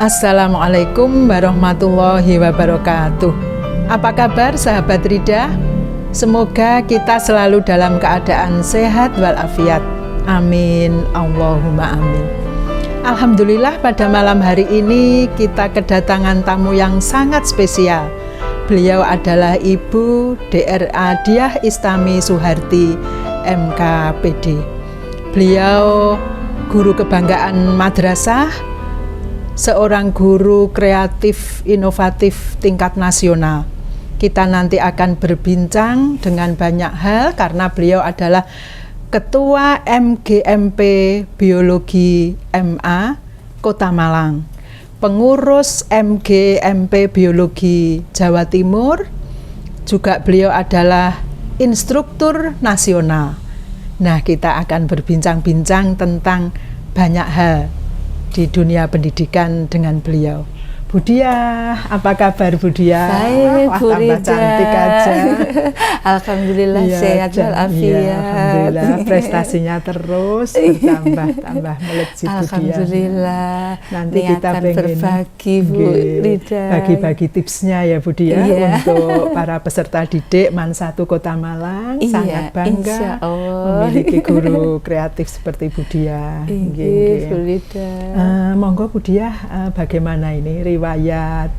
Assalamualaikum warahmatullahi wabarakatuh. Apa kabar sahabat Rida? Semoga kita selalu dalam keadaan sehat walafiat. Amin, Allahumma amin. Alhamdulillah pada malam hari ini kita kedatangan tamu yang sangat spesial. Beliau adalah Ibu Dra. Diah Istami Suharti, MKPD. Beliau guru kebanggaan madrasah, seorang guru kreatif inovatif tingkat nasional. Kita nanti akan berbincang dengan banyak hal karena beliau adalah Ketua MGMP Biologi MA Kota Malang, pengurus MGMP Biologi Jawa Timur, juga beliau adalah instruktur nasional. Nah, kita akan berbincang-bincang tentang banyak hal di dunia pendidikan dengan beliau. Bu Diah, apa kabar Bu Diah? Baik, Bu Rida. Tambah cantik aja. Alhamdulillah ya, sehat walafiat. Ya, alhamdulillah prestasinya tambah melejit Bu Diah. Alhamdulillah. Nanti kita pengen berbagi Bu Rida. Bagi-bagi tipsnya ya Bu Diah untuk para peserta didik MAN 1 Kota Malang. Sangat bangga memiliki guru kreatif seperti Bu Diah. Bu Rida. Monggo Bu Diah, bagaimana ini riwayat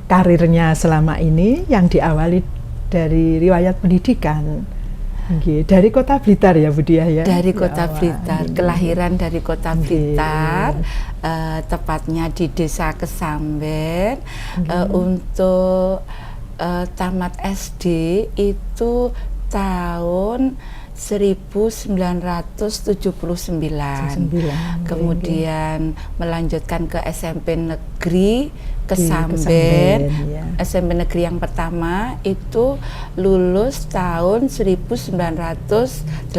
karirnya selama ini yang diawali dari riwayat pendidikan dari Kota Blitar ya Bu Diah ya? Dari Kota Blitar, kelahiran dari Kota Blitar, tepatnya di Desa Kesamben. Untuk tamat SD itu tahun 1979. Kemudian melanjutkan ke SMP Negeri Kesamben. SMP Negeri yang pertama itu lulus tahun 1982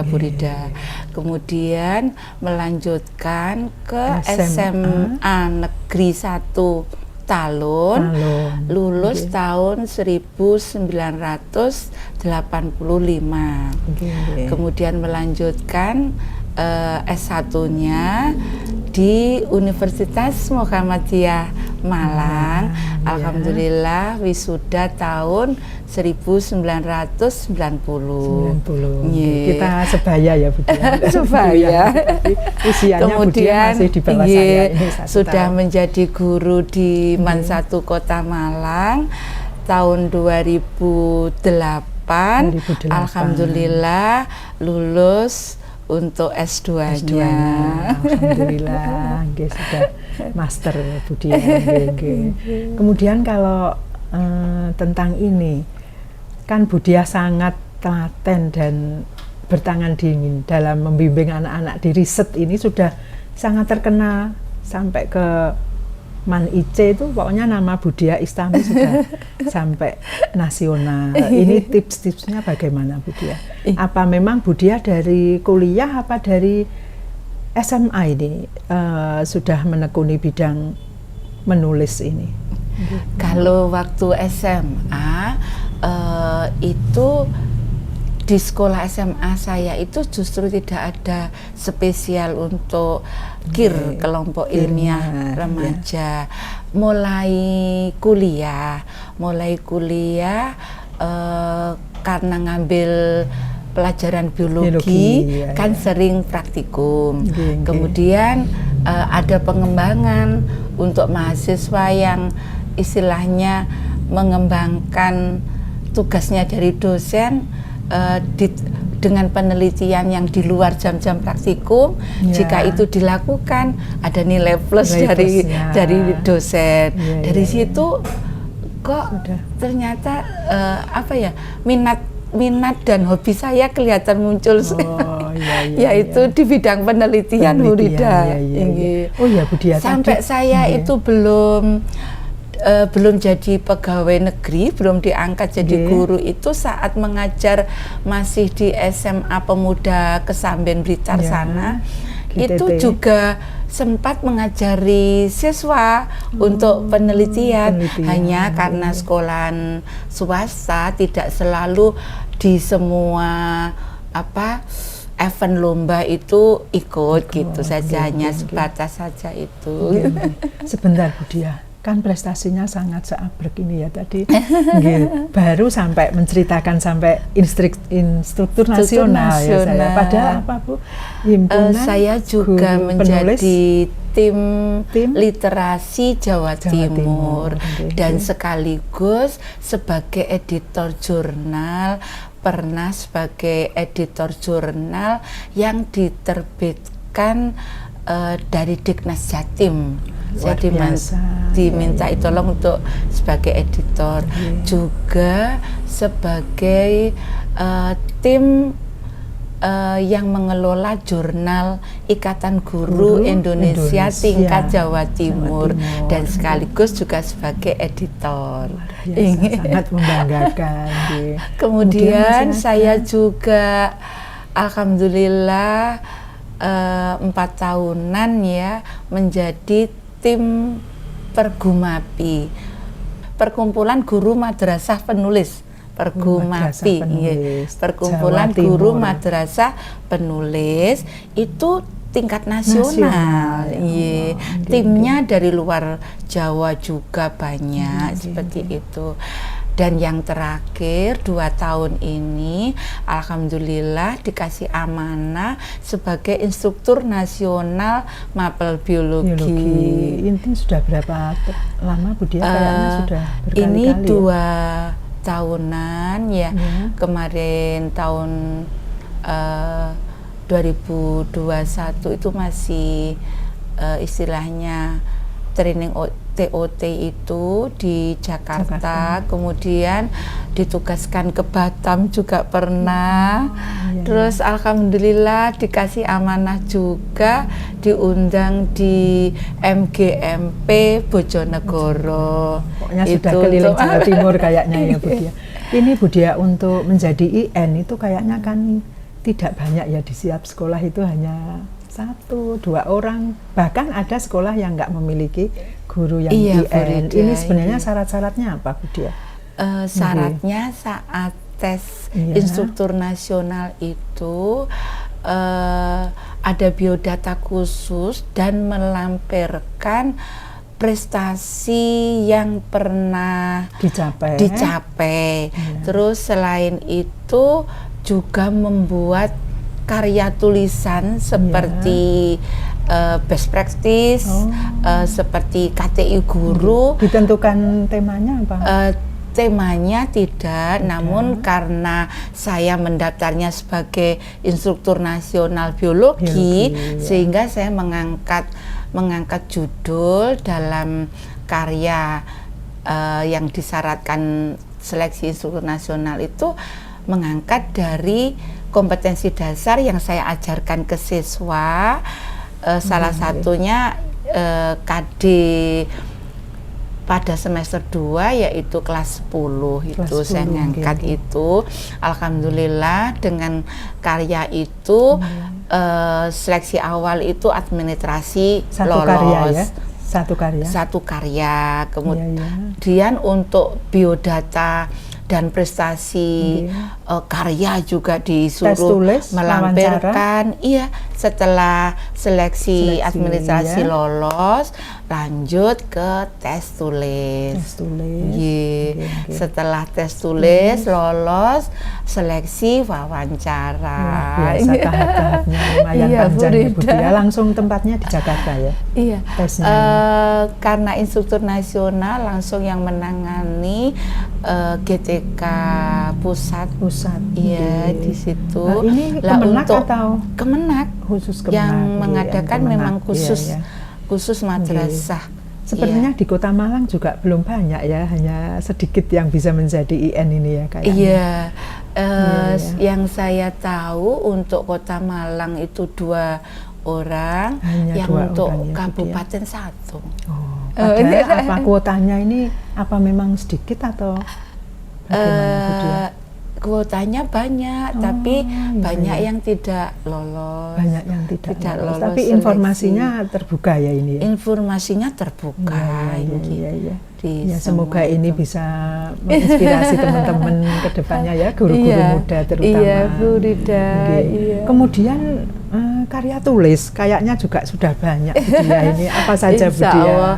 Bu Rida. Kemudian melanjutkan ke SMA Negeri 1 Talun, lulus tahun 1985. Kemudian melanjutkan S1-nya di Universitas Muhammadiyah Malang. Alhamdulillah wisuda tahun 1990. Kita sebaya ya Bu Diah. Sebaya. Usianya kemudian masih di bawah saya ini sudah tahun. menjadi guru di MAN 1 Kota Malang tahun 2008. Alhamdulillah lulus untuk S2-nya. Alhamdulillah, sudah master Bu Diah. Kemudian kalau tentang ini, kan Bu Diah sangat telaten dan bertangan dingin dalam membimbing anak-anak di riset ini, sudah sangat terkenal sampai ke MAN IC itu pokoknya nama Bu Diah Istami sudah sampai nasional. Ini tips-tipsnya bagaimana Bu Diah? Apa memang Bu Diah dari kuliah apa dari SMA ini sudah menekuni bidang menulis ini? Kalau waktu SMA itu di sekolah SMA saya itu justru tidak ada spesial untuk KIR, kelompok ilmiah remaja. Mulai kuliah karena ngambil pelajaran biologi kan sering praktikum. Kemudian ada pengembangan untuk mahasiswa yang istilahnya mengembangkan tugasnya dari dosen dengan penelitian yang di luar jam-jam praktikum. Jika itu dilakukan ada nilai plus dari dosen. Dari situ kok ternyata minat dan hobi saya kelihatan muncul. Yaitu di bidang penelitian Bu Rida. Oh ya Bu Diah. Sampai saya itu belum jadi pegawai negeri, belum diangkat jadi guru itu saat mengajar masih di SMA Pemuda Kesamben Blitar sana. Itu juga sempat mengajari siswa untuk penelitian. Hanya karena sekolahan swasta tidak selalu di semua event lomba itu ikut gitu saja, hanya sebatas saja itu. Sebentar Bu Diah, kan prestasinya sangat seabrek ini ya tadi. Nggih, baru sampai menceritakan sampai instruktur nasional ya saya. Padahal apa Bu? Himpunan saya juga menjadi tim literasi Jawa Timur dan sekaligus sebagai editor jurnal, pernah sebagai editor jurnal yang diterbitkan dari Diknas Jatim. Saya diminta tolong untuk sebagai editor, juga sebagai tim yang mengelola jurnal Ikatan Guru Indonesia tingkat Jawa Timur, dan sekaligus juga sebagai editor. Sangat membanggakan. Kemudian saya juga alhamdulillah 4 tahunan ya menjadi tim Pergumapi, Perkumpulan Guru Madrasah Penulis. Pergumapi, Perkumpulan Guru Madrasah Penulis itu tingkat nasional. Timnya dari luar Jawa juga banyak seperti itu. Dan yang terakhir 2 tahun ini alhamdulillah dikasih amanah sebagai instruktur nasional mapel biologi. Ini sudah berapa lama Bu Diah? Kayaknya sudah berkali-kali. Ini 2 tahunan ya. Kemarin tahun 2021 itu masih istilahnya training TOT itu di Jakarta. Kemudian ditugaskan ke Batam juga pernah. Terus alhamdulillah dikasih amanah juga diundang di MGMP Bojonegoro. Pokoknya sudah keliling Jawa Timur kayaknya ya Bu Diah. Ini Bu Diah untuk menjadi IN itu kayaknya kan tidak banyak ya, di setiap sekolah itu hanya 1-2 orang, bahkan ada sekolah yang nggak memiliki guru yang IN. Ini sebenarnya syarat-syaratnya apa Bu Diah? Syaratnya saat tes instruktur nasional itu ada biodata khusus dan melampirkan prestasi yang pernah dicapai. Terus selain itu juga membuat karya tulisan seperti best practice, seperti KTI guru. Ditentukan temanya apa? Temanya tidak, namun karena saya mendaftarnya sebagai instruktur nasional biologi, sehingga saya mengangkat judul dalam karya yang disyaratkan seleksi instruktur nasional itu, mengangkat dari kompetensi dasar yang saya ajarkan ke siswa, salah satunya KD pada semester 2 yaitu kelas 10 itu saya ngangkat itu. Alhamdulillah dengan karya itu seleksi awal itu administrasi lolos. Karya ya? Satu karya. Kemudian untuk biodata dan prestasi karya juga disuruh melampirkan. Setelah seleksi administrasi lolos, lanjut ke tes tulis. Setelah tes tulis lolos, seleksi wawancara. Biasa tahap-tahapnya lumayan panjang ya Bu Diah. Langsung tempatnya di Jakarta ya? Tesnya. Karena instruktur nasional langsung yang menangani GTK pusat. Iya, di situ. Ini Kemenak atau Kemenak? Khusus Kemenak. Yang mengadakan memang khusus madrasah. Sepertinya di Kota Malang juga belum banyak ya, hanya sedikit yang bisa menjadi IN ini ya kayaknya. Yang saya tahu untuk Kota Malang itu 2 orang, yang untuk kabupaten 1. Padahal apa kuotanya ini, apa memang sedikit atau bagaimana Bu Diah? kuotanya banyak, tapi iya, banyak iya. yang tidak lolos. Banyak yang tidak lolos. lolos Tapi seleksi. informasinya terbuka ya ini. Ya? Informasinya terbuka. Iya. Di Ya, semoga semua ini itu. bisa menginspirasi teman-teman ke depannya ya, guru-guru Iya, muda terutama. iya, Bu Rida, Nggih. iya. Kemudian karya tulis kayaknya juga sudah banyak Budia ini. Apa saja Insya Budia? Allah,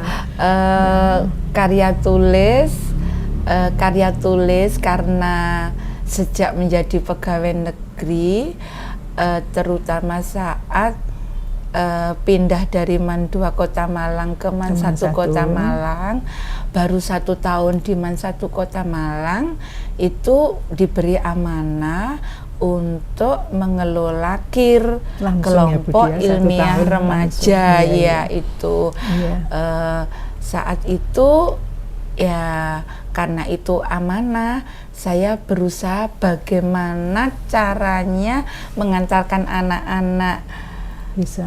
karya tulis karena sejak menjadi pegawai negeri, terutama saat pindah dari Man 2 Kota Malang ke Man 1 Kota Malang, baru 1 tahun di Man 1 Kota Malang itu diberi amanah untuk mengelola KIR, kelompok ilmiah remaja, ya itu. Saat itu ya karena itu amanah, saya berusaha bagaimana caranya mengantarkan anak-anak bisa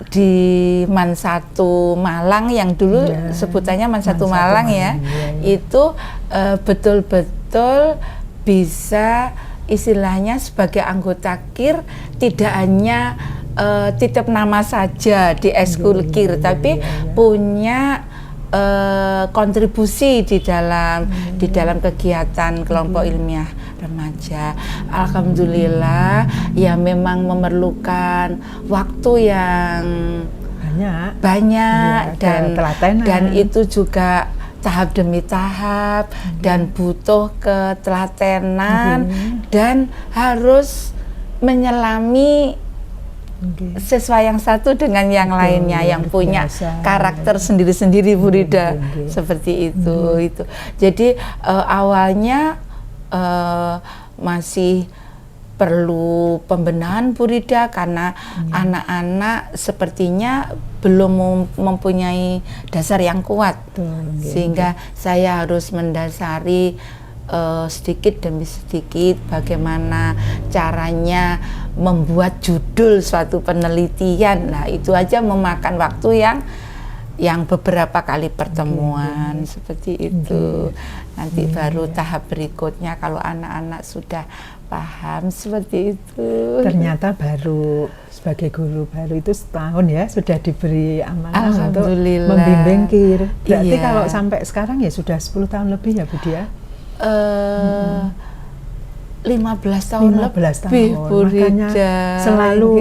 di Man 1 Malang yang dulu sebutannya Man 1 Malang ya, itu betul-betul bisa istilahnya sebagai anggota KIR tidak hanya titip nama saja di eskul KIR, tapi punya kontribusi di dalam kegiatan kelompok ilmiah remaja. Alhamdulillah ya memang memerlukan waktu yang banyak dan itu juga tahap demi tahap dan butuh ketelatenan dan harus menyelami sesuai yang satu dengan yang lainnya yang punya karakter sendiri-sendiri Bu Rida, seperti itu. Jadi awalnya masih perlu pembenahan Bu Rida karena anak-anak sepertinya belum mempunyai dasar yang kuat, sehingga saya harus mendasari sedikit demi sedikit bagaimana caranya membuat judul suatu penelitian. Nah itu aja memakan waktu yang beberapa kali pertemuan seperti itu. Nanti baru tahap berikutnya kalau anak-anak sudah paham seperti itu. Ternyata baru sebagai guru baru itu setahun ya sudah diberi amanah untuk membimbing KIR. Berarti kalau sampai sekarang ya sudah 10 tahun lebih ya Bu Dia? 15 tahun lebih Bu Rida. Selalu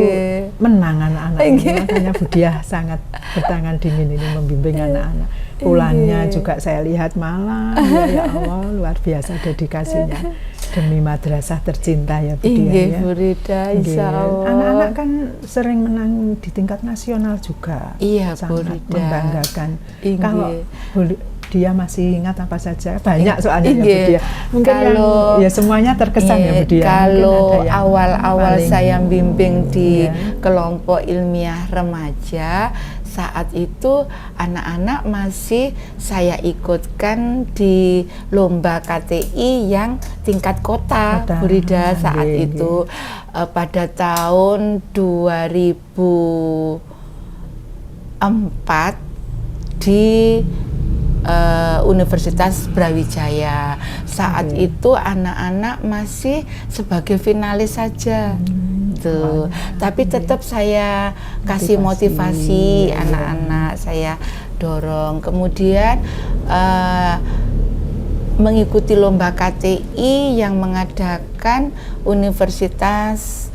menang anak-anak ini, makanya Bu Dia sangat bertangan dingin ini membimbing anak-anak. Pulangnya juga saya lihat malam, ya Allah luar biasa dedikasinya demi madrasah tercinta ya Bu Dia. Bu Rida, insya Allah. Anak-anak kan sering menang di tingkat nasional juga. Iya Bu Rida. Rida. Membanggakan. Kalau Dia masih ingat apa saja? Banyak soalnya ya Bu Dia. Mungkin kalau ya semuanya terkesan ya Bu Dia. Kalau awal-awal saya bimbing di kelompok ilmiah remaja, saat itu anak-anak masih saya ikutkan di lomba KTI yang tingkat kota Bu Rida saat itu pada tahun 2004 di Universitas Brawijaya. Saat itu anak-anak masih sebagai finalis saja. Tapi tetap saya kasih motivasi anak-anak, saya dorong. Kemudian mengikuti lomba KTI yang mengadakan Universitas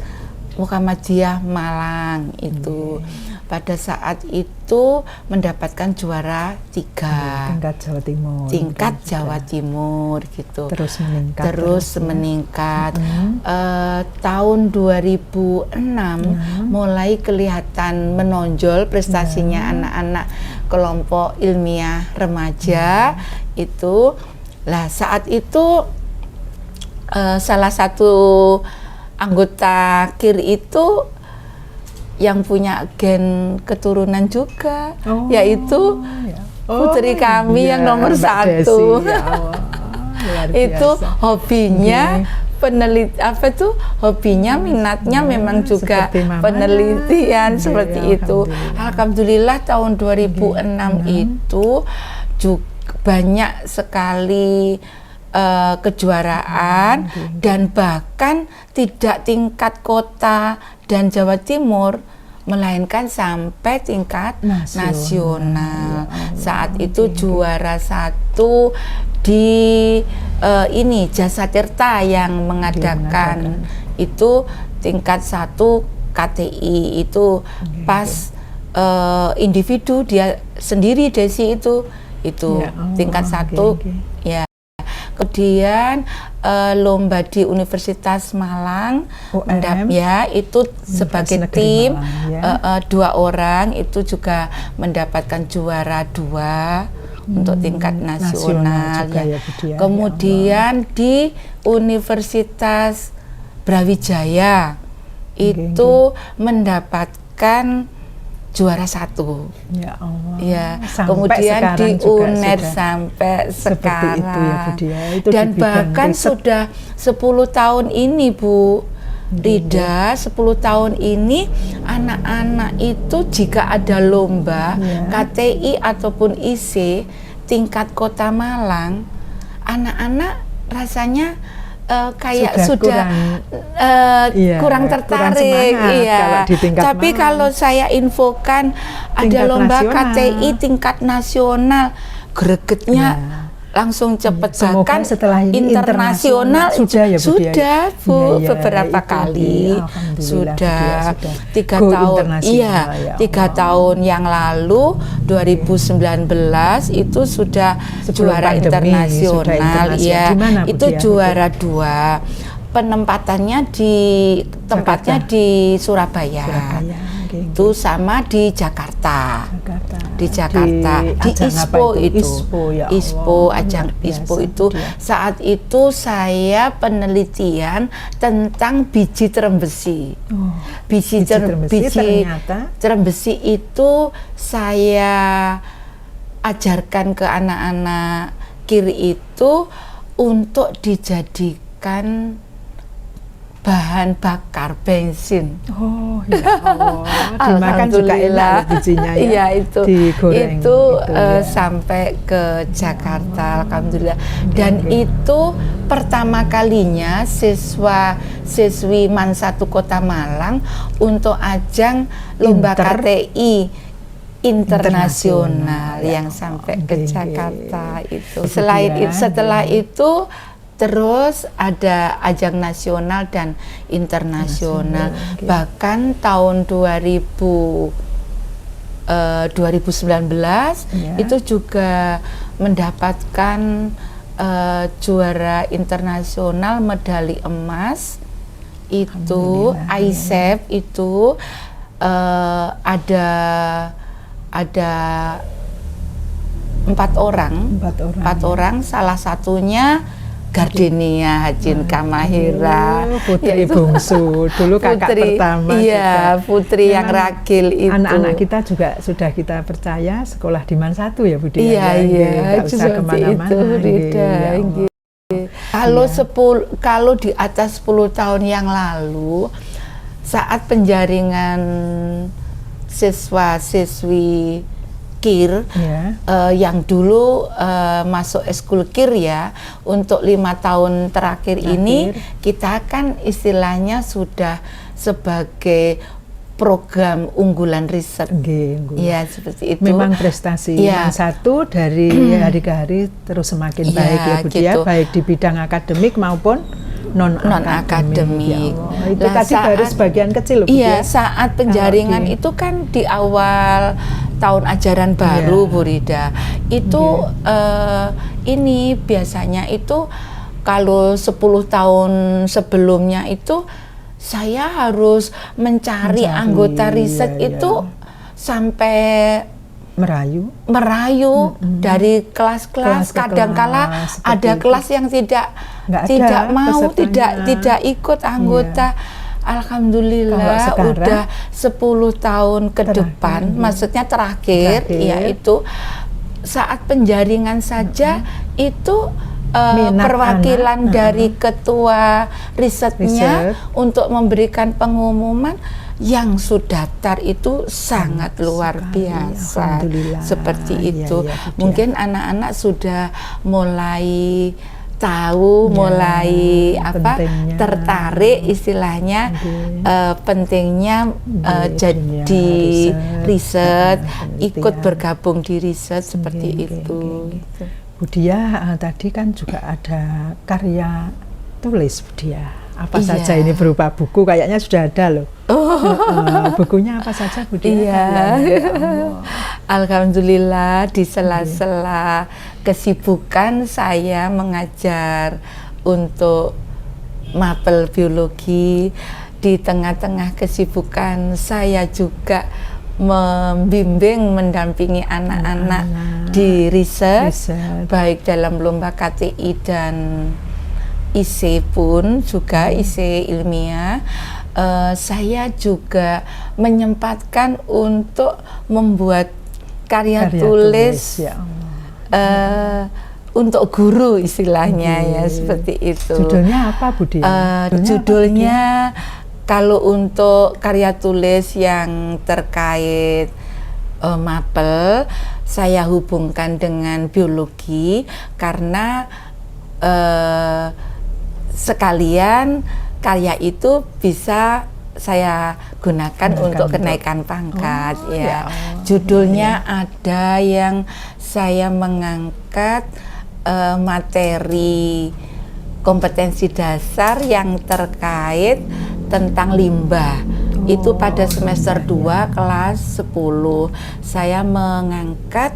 Muhammadiyah Malang itu. Pada saat itu mendapatkan juara 3 tingkat Jawa Timur. Tingkat Jawa Timur gitu. Terus meningkat. Tahun 2006 mulai kelihatan menonjol prestasinya anak-anak kelompok ilmiah remaja itu. Lah saat itu salah satu anggota KIR itu yang punya gen keturunan juga, yaitu putri kami yang nomor 1. Itu hobinya hobinya minatnya memang juga penelitian seperti itu. Alhamdulillah tahun 2006 itu juga banyak sekali kejuaraan dan bahkan tidak tingkat kota dan Jawa Timur, melainkan sampai tingkat nasional. Saat itu juara 1 di ini Jasa Tirta yang mengadakan itu tingkat 1 KTI itu pas individu dia sendiri Desi itu tingkat 1 ya. Kemudian lomba di Universitas Malang ya itu sebagai tim Malang, 2 orang itu juga mendapatkan juara 2 untuk tingkat nasional ya. Kemudian di Universitas Brawijaya itu mendapatkan juara 1. Ya Allah. Ya. Kemudian di UNER sampai sekarang. Itu ya, Bu Dia. Itu dan bahkan riset. Sudah 10 tahun ini Bu Rida, 10 tahun ini anak-anak itu jika ada lomba KTI ataupun IC tingkat Kota Malang, anak-anak rasanya kayak sudah kurang tertarik, kalau di tingkat tapi Malang. Kalau saya infokan ada lomba nasional. KTI tingkat nasional, gregetnya langsung cepat, bahkan setelah ini internasional sudah ya Bu, sudah Bu, beberapa kali sudah 3 tahun, 3 tahun yang lalu 2019 itu sudah juara internasional ya, itu juara 2. Penempatannya di tempatnya di Surabaya. Itu sama di Jakarta. Di Jakarta di ISPO itu ajang ISPO itu saat itu saya penelitian tentang biji terembesi. Biji terembesi itu saya ajarkan ke anak-anak KIR itu untuk dijadikan bahan bakar bensin. Oh ya Allah. Dimakan juga enak bijinya ya. Iya itu. Digoreng. Itu sampai ke Jakarta, alhamdulillah. Dan itu pertama kalinya siswi MAN 1 Kota Malang untuk ajang lomba KTI internasional yang sampai ke Jakarta itu. Setelah itu terus ada ajang nasional dan internasional. Bahkan tahun 2019 itu juga mendapatkan juara internasional medali emas. Itu ISEF itu ada 4 orang, salah satunya Gardenia Hajin Kamahira, putri bungsu, dulu kakak pertama. Iya, juga. Putri yang ragil itu. Anak-anak kita juga sudah kita percaya sekolah di MAN 1 ya Bu Iya, Dia. Nggak usah kemana-mana. Kalau di atas 10 tahun yang lalu, saat penjaringan siswa-siswi KIR yang dulu masuk eskul KIR ya, untuk 5 tahun terakhir ini kita kan istilahnya sudah sebagai program unggulan riset. Ya seperti itu. Memang prestasi MAN 1 dari hari ke hari terus semakin baik ya Bu Dia, baik di bidang akademik maupun non-akademik. Itu tadi baru sebagian kecil loh Bu Dia. Saat penjaringan itu kan di awal tahun ajaran baru Bu Rida. Itu ini biasanya itu kalau 10 tahun sebelumnya itu saya harus mencari anggota riset itu sampai merayu dari kelas-kelas. Kadangkala ada kelas yang tidak mau, tidak ikut anggota. Alhamdulillah udah 10 tahun ke depan, maksudnya terakhir yaitu saat penjaringan saja itu perwakilan dari ketua risetnya untuk memberikan pengumuman yang sudah daftar itu sangat luar biasa. Seperti itu. Mungkin anak-anak sudah mulai tahu, Ya, mulai pentingnya. tertarik istilahnya, pentingnya Dunia jadi riset, ikut penelitian. bergabung di riset seperti itu. Bu Diah, tadi kan juga ada karya tulis Bu Diah. Apa Iya. saja ini berupa buku? Kayaknya sudah ada loh. Bukunya apa saja Bu Diah? Iya. Oh. Alhamdulillah di sela-sela kesibukan saya mengajar untuk mapel biologi, di tengah-tengah kesibukan saya juga membimbing, mendampingi anak-anak di riset, baik dalam lomba KTI dan IC pun juga IC ilmiah. Saya juga menyempatkan untuk membuat karya tulis ya. untuk guru istilahnya, ya seperti itu. Judulnya apa Bu Diah? Judulnya kalau untuk karya tulis yang terkait mapel, saya hubungkan dengan biologi karena sekalian karya itu bisa saya gunakan untuk kenaikan pangkat. Judulnya ada yang saya mengangkat materi kompetensi dasar yang terkait tentang limbah. Itu pada semester 2 kelas 10 saya mengangkat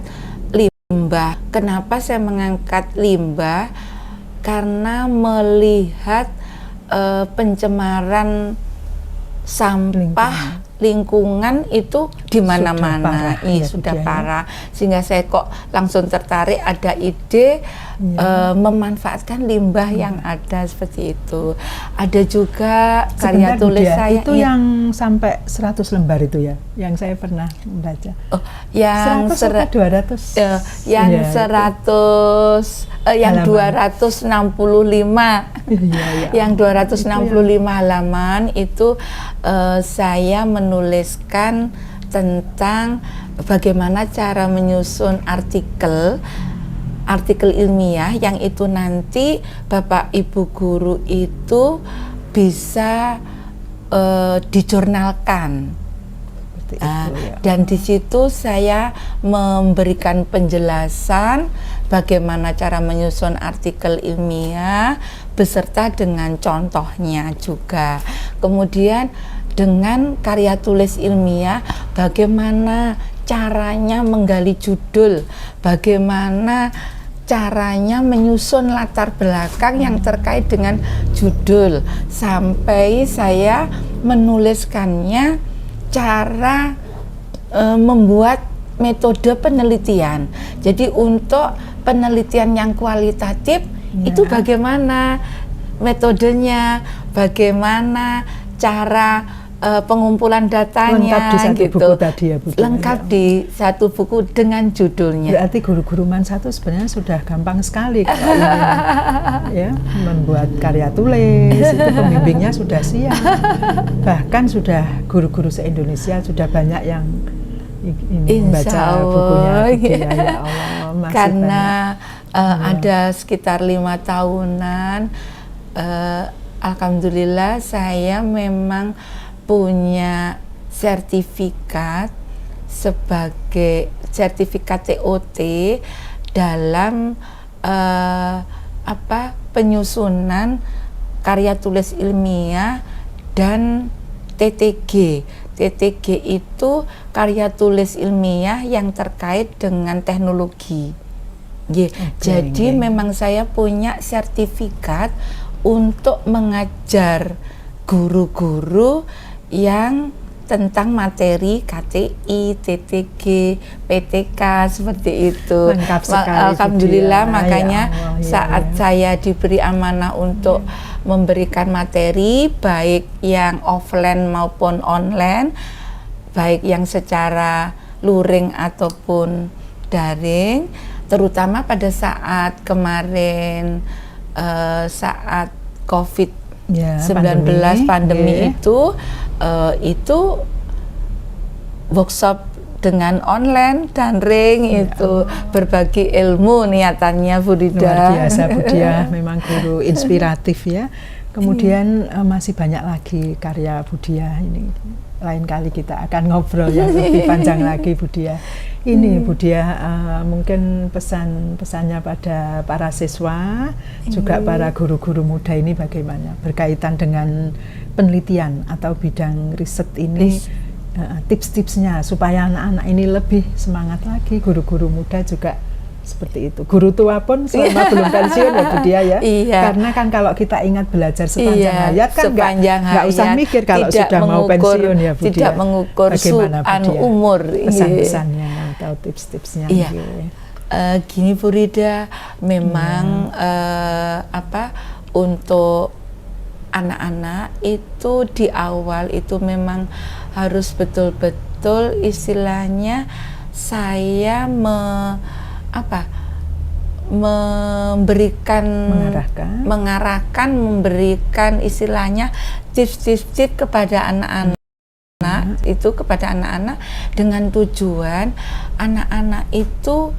limbah. Kenapa saya mengangkat limbah? Karena melihat pencemaran sampah lingkungan itu di mana-mana, sudah parah. Sehingga saya kok langsung tertarik, ada ide memanfaatkan limbah yang ada seperti itu. Ada juga karya tulis saya itu yang sampai 100 lembar itu ya, yang saya pernah membaca. Yang 200? Yang 100, yang 265, yang 265 halaman itu saya menuliskan tentang bagaimana cara menyusun artikel ilmiah yang itu nanti Bapak Ibu guru itu bisa dijurnalkan. Dan di situ saya memberikan penjelasan bagaimana cara menyusun artikel ilmiah beserta dengan contohnya juga. Kemudian dengan karya tulis ilmiah, bagaimana caranya menggali judul, bagaimana caranya menyusun latar belakang yang terkait dengan judul, sampai saya menuliskannya cara membuat metode penelitian. Jadi untuk penelitian yang kualitatif itu bagaimana metodenya, bagaimana cara pengumpulan datanya, lengkap di satu buku tadi ya Bu Diah. Lengkap di satu buku dengan judulnya. Berarti guru-guru MAN 1 sebenarnya sudah gampang sekali kalau ingin membuat karya tulis, itu pembimbingnya sudah siap. Bahkan sudah guru-guru se-Indonesia sudah banyak yang membaca bukunya Bu Diah, ya Allah. Masih karena ada sekitar 5 tahunan, alhamdulillah saya memang punya sertifikat sebagai sertifikat TOT dalam penyusunan karya tulis ilmiah dan TTG. TTG itu karya tulis ilmiah yang terkait dengan teknologi. Jadi memang saya punya sertifikat untuk mengajar guru-guru yang tentang materi KTI, TTG, PTK seperti itu. Lengkap sekali. Alhamdulillah, makanya ya Allah, saat saya diberi amanah untuk memberikan materi baik yang offline maupun online, baik yang secara luring ataupun daring, terutama pada saat kemarin saat COVID-19 pandemi itu workshop dengan online dan ring itu berbagi ilmu niatannya Bu Rida. Luar biasa Bu Diah, memang guru inspiratif ya. Kemudian masih banyak lagi karya Bu Diah ini. Lain kali kita akan ngobrol yang lebih panjang lagi Bu Diah. Ini Bu Diah mungkin pesannya pada para siswa, juga para guru-guru muda ini bagaimana berkaitan dengan penelitian atau bidang riset ini. Tips-tipsnya supaya anak-anak ini lebih semangat lagi, guru-guru muda juga seperti itu. Guru tua pun selama belum pensiun ya Bu Diah ya. Iya. Karena kan kalau kita ingat belajar sepanjang hayat kan nggak usah mikir kalau sudah mau pensiun ya Bu Diah. Tidak mengukur umur. Pesan-pesannya atau tips-tipsnya. Iya. Gini Bu Rida, memang untuk anak-anak itu di awal itu memang harus betul-betul istilahnya saya mengarahkan, memberikan istilahnya tips-tips kepada anak-anak itu kepada anak-anak dengan tujuan anak-anak itu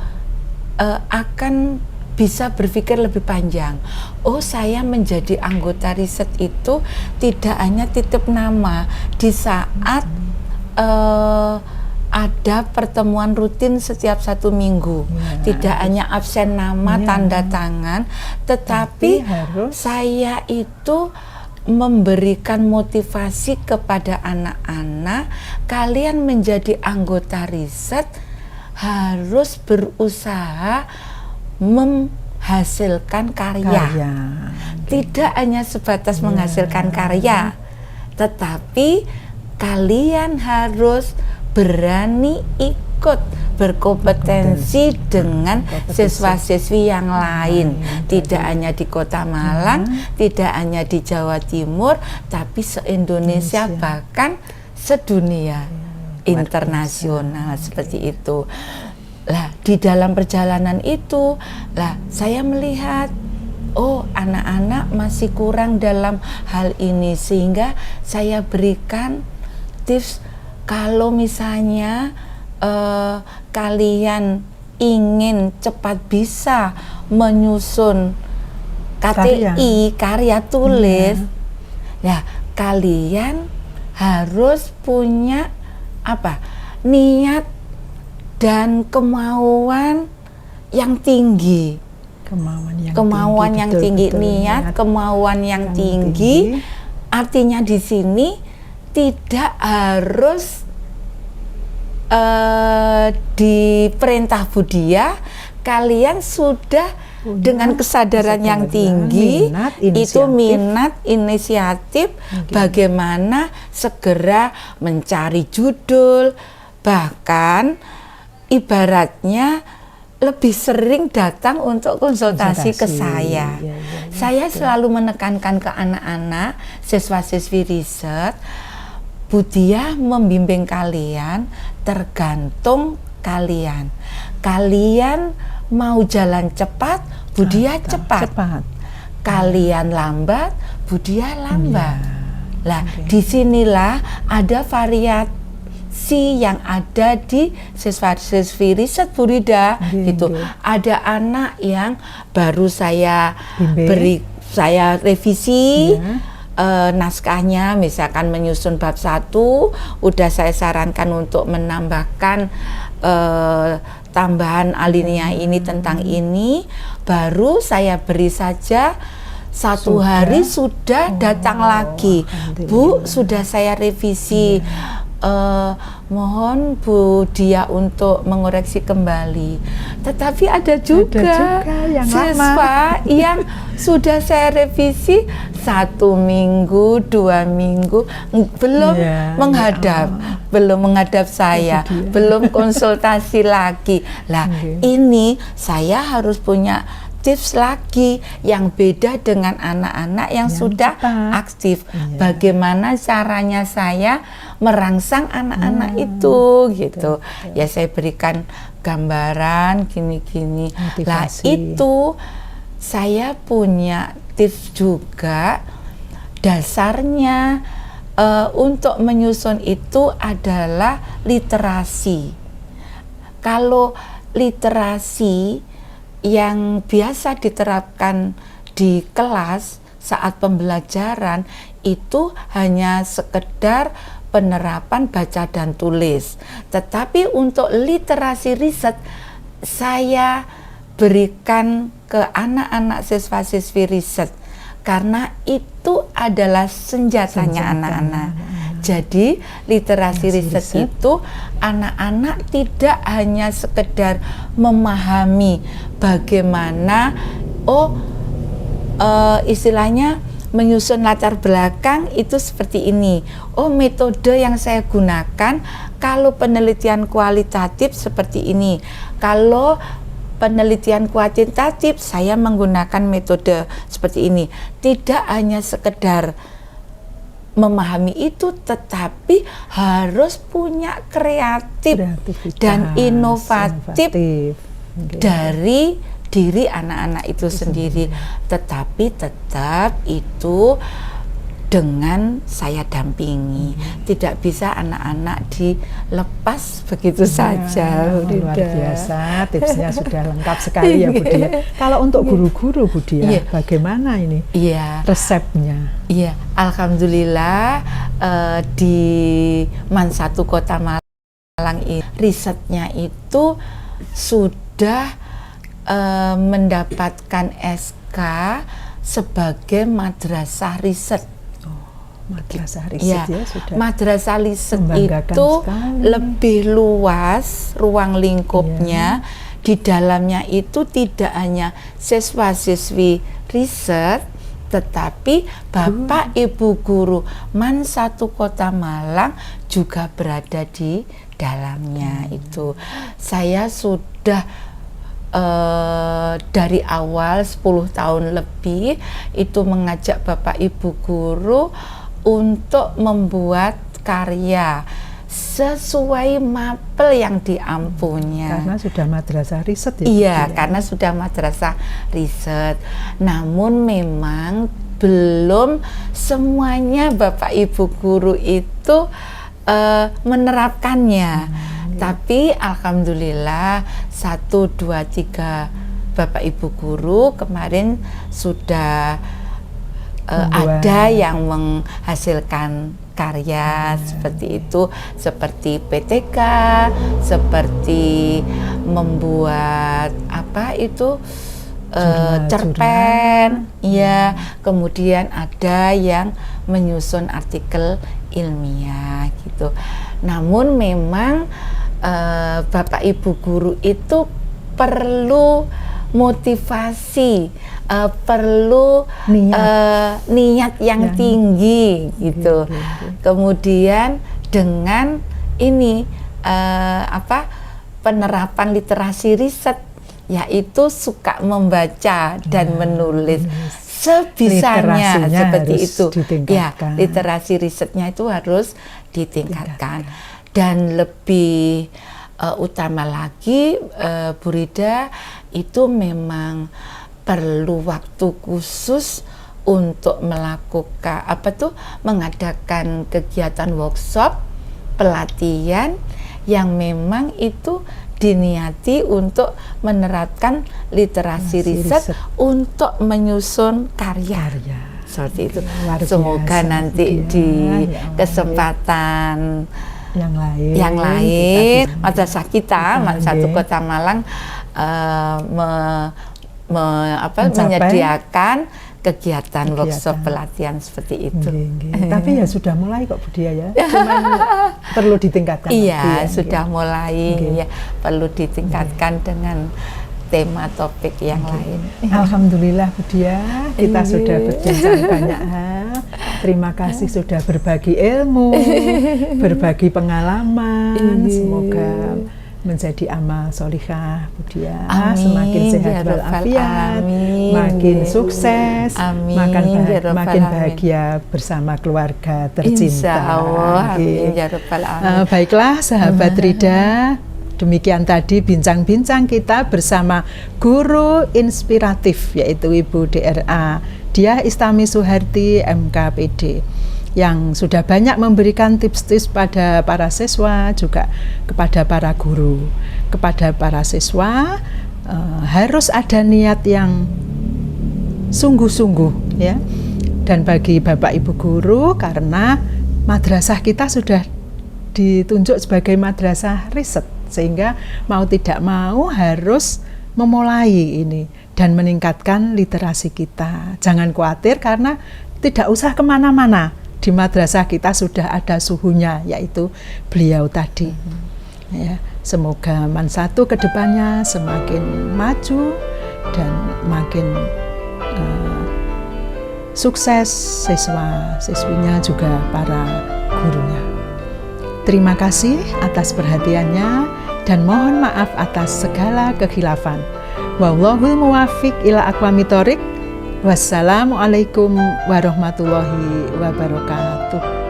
akan bisa berpikir lebih panjang. Oh, saya menjadi anggota riset itu tidak hanya titip nama di saat ada pertemuan rutin setiap 1 minggu. Tidak hanya absen nama, tanda tangan, tetapi saya itu memberikan motivasi kepada anak-anak, kalian menjadi anggota riset harus berusaha menghasilkan karya. Tidak hanya sebatas menghasilkan karya, tetapi kalian harus berani ikut berkompetensi dengan siswa-siswi yang lain, tidak hanya di Kota Malang, tidak hanya di Jawa Timur, tapi se-Indonesia bahkan sedunia, internasional seperti itu. Lah, di dalam perjalanan itu, saya melihat, oh, anak-anak masih kurang dalam hal ini, sehingga saya berikan tips kalau misalnya kalian ingin cepat bisa menyusun KTI, karya tulis, ya kalian harus punya niat dan kemauan yang tinggi. Kemauan yang tinggi, niat, kemauan yang tinggi. Artinya di sini tidak harus di perintah Bu Diah, kalian sudah dengan kesadaran yang tinggi, minat, inisiatif, bagaimana segera mencari judul, bahkan ibaratnya lebih sering datang untuk konsultasi ke saya. Saya selalu menekankan ke anak-anak, siswa-siswi riset, Bu Diah membimbing kalian tergantung kalian. Kalian mau jalan cepat, Bu Diah cepat. Kalian lambat, Bu Diah lambat. Disinilah ada variasi yang ada di siswa-siswi riset Bu Rida, gitu. Ada anak yang baru saya revisi naskahnya, misalkan menyusun bab 1, udah saya sarankan untuk menambahkan tambahan alinea ini tentang ini, baru saya beri saja 1 hari sudah datang lagi, Bu, sudah saya revisi. Mohon Bu Diah untuk mengoreksi kembali. Tetapi ada juga yang siswa yang sudah saya revisi 1 minggu, 2 minggu belum menghadap saya, belum konsultasi lagi. Ini saya harus punya tips lagi yang beda dengan anak-anak yang sudah aktif. Bagaimana caranya saya merangsang anak-anak itu, gitu. Ya, saya berikan gambaran gini-gini. Itu saya punya tips juga. Dasarnya untuk menyusun itu adalah literasi. Kalau literasi yang biasa diterapkan di kelas saat pembelajaran itu hanya sekedar penerapan baca dan tulis. Tetapi untuk literasi riset saya berikan ke anak-anak siswa-siswi riset karena itu adalah senjatanya anak-anak. Jadi literasi riset itu anak-anak tidak hanya sekedar memahami bagaimana istilahnya menyusun latar belakang itu seperti ini. Metode yang saya gunakan kalau penelitian kualitatif seperti ini. Kalau penelitian kuantitatif saya menggunakan metode seperti ini. Tidak hanya sekedar memahami itu, tetapi harus punya kreativitas dan inovatif dari diri anak-anak itu sendiri. Tetapi tetap itu dengan saya dampingi. Tidak bisa anak-anak dilepas begitu saja. Luar biasa, tipsnya sudah lengkap sekali ya Bu Dia. Kalau untuk guru-guru Bu Dia, bagaimana ini resepnya? Iya, alhamdulillah di MAN 1 Kota Malang ini risetnya itu sudah mendapatkan SK sebagai madrasah riset. Madrasah riset ya sudah. Madrasah riset itu sekali. Lebih luas ruang lingkupnya. Di dalamnya itu tidak hanya siswa-siswi riset, tetapi Bapak Ibu guru MAN 1 Kota Malang juga berada di dalamnya. Itu saya sudah dari awal 10 tahun lebih itu mengajak Bapak Ibu guru untuk membuat karya sesuai mapel yang diampunya. Karena sudah madrasah riset ya? Iya, karena sudah madrasah riset. Namun memang belum semuanya Bapak Ibu guru itu menerapkannya. Tapi alhamdulillah 1, 2, 3 Bapak Ibu guru kemarin sudah ada yang menghasilkan karya seperti itu, seperti PTK, seperti membuat cerpen, ya. Kemudian ada yang menyusun artikel ilmiah gitu. Namun memang Bapak Ibu guru itu perlu motivasi, perlu niat yang tinggi gitu. Kemudian dengan ini penerapan literasi riset, yaitu suka membaca dan menulis sebisanya seperti itu. Ya, literasi risetnya itu harus ditingkatkan. Dan lebih utama lagi, Bu Rida, itu memang perlu waktu khusus untuk melakukan mengadakan kegiatan workshop, pelatihan yang memang itu diniati untuk menerapkan literasi riset untuk menyusun karya. Seperti itu. Semoga nanti di kesempatan yang lain madrasah kita MAN 1 Kota Malang menyediakan kegiatan workshop pelatihan seperti itu. Tapi ya sudah mulai kok Bu Dia ya. Cuman perlu ditingkatkan. Iya, sudah mulai ya, perlu ditingkatkan dengan tema topik yang lain. Alhamdulillah Bu Dia, kita sudah berbincang banyak hal. Terima kasih sudah berbagi ilmu, berbagi pengalaman. Semoga menjadi amal solihah Bu Dia, semakin sehat walafiat, makin sukses, makin bahagia bersama keluarga tercinta. Insya Allah, amin ya rabbal alamin. Baiklah sahabat Rida, demikian tadi bincang-bincang kita bersama guru inspiratif yaitu Ibu DRA Diah Istami Suharti MKPD. yang sudah banyak memberikan tips-tips pada para siswa, juga kepada para guru. Kepada para siswa harus ada niat yang sungguh-sungguh ya. Dan bagi Bapak Ibu guru, karena madrasah kita sudah ditunjuk sebagai madrasah riset, sehingga mau tidak mau harus memulai ini dan meningkatkan literasi kita. Jangan khawatir karena tidak usah kemana-mana, di madrasah kita sudah ada suhunya, yaitu beliau tadi. Ya, semoga Mansatu ke depannya semakin maju dan makin sukses, siswa-siswinya juga para gurunya. Terima kasih atas perhatiannya dan mohon maaf atas segala kekhilafan. Wallahul muwaffiq ila aqwamit thoriq. Wassalamualaikum warahmatullahi wabarakatuh.